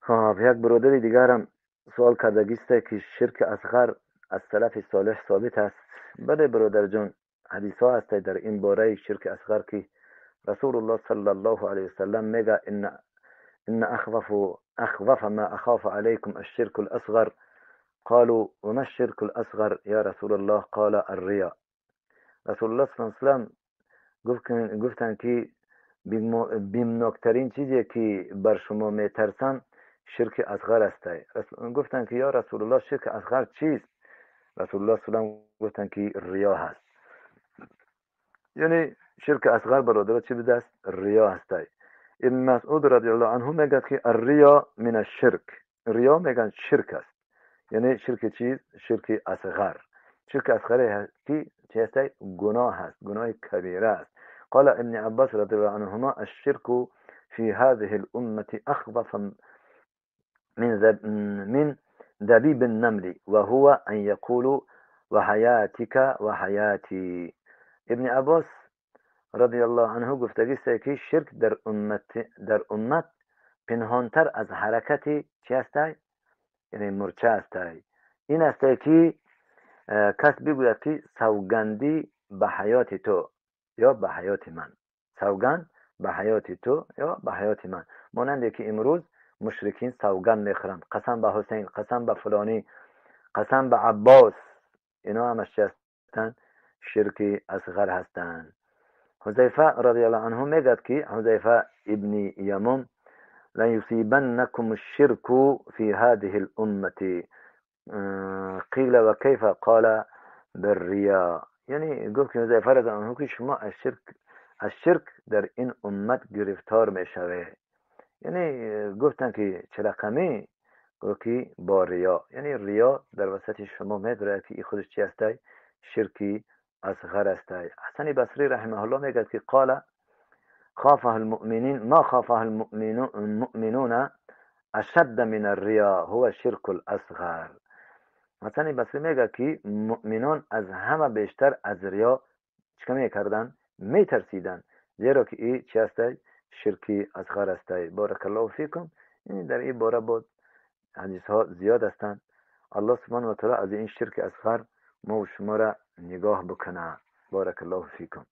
خب یک برادر دیگر هم سوال کردگیسته که شرک اصغر از سلف صالح ثابت است. بله برادر جان، حدیث ها هست در این باره شرک اصغر که رسول الله صلی الله علیه وسلم میگه ان اخوف ما اخاف عليكم الشرك الاصغر. قالوا وما الشرك الاصغر يا رسول الله؟ قال الرياء. رسول الله صلی الله علیه وسلم گفتن که بیمناکترین چیزی که بر شما میترسم شرک اصغر است. گفتن که یا رسول الله شرک اصغر چیست؟ رسول الله صلی الله علیه و گفتن که ریا هست. یعنی شرک اصغر برادر چی بوده است؟ ریا است. ابن مسعود رضی الله عنه میگه که الریا من الشرک، ریا میگن شرک است. یعنی شرک چیز؟ شرک اصغر. شرک اصغر هستی چی است؟ گناه هست، گناه کبیره است. قال ابن عباس رضی الله عنهما الشرك في هذه الأمة أخوف من دبيب النمل وهو أن يقول وحياتك وحياتي. ابن عباس رضی الله عنه گفتگی که شرک در امت پنهانتر از حرکت چی است؟ یعنی مرچه است. این است که کس بگوید که سوگندی به حیات تو یا به حیات من، سوگند به حیات تو یا به حیات من. مانند که امروز مشرکین سوگند میخورند، قسم به حسین، قسم به فلانی، قسم به عباس. اینا همش چی هستند؟ شرک اصغر هستند. حذیفه رضی الله عنه میگد که حذیفه ابن یمان لا یصیبنکم الشرک فی هذه الامه. قیل و کیف؟ قال بالریا. یعنی گفت که حذیفه رضی الله عنه که شما از شرک در این امت گرفتار میشوه. یعنی گفتن که چه رقمی؟ گفت که با ریا. یعنی ریا در وسط شما میدره که این خودش چی است؟ شرکی اصغر است. حسن بصری رحمه الله میگه که قال خافه المؤمنین ما خافه المؤمنون اشد من الریا هو شرک الاصغر. حسن بصری میگه که مؤمنان از همه بیشتر از ریا چیکار میکردن؟ میترسیدن، زیرا که این چی است؟ شرکی اصغر است. بارک الله فیکم. یعنی در این باره بود حدیث ها زیاد هستند. الله سبحانه و تعالی از این شرک اصغر ما و شما را نگاه بکنه. بارک الله فیکم.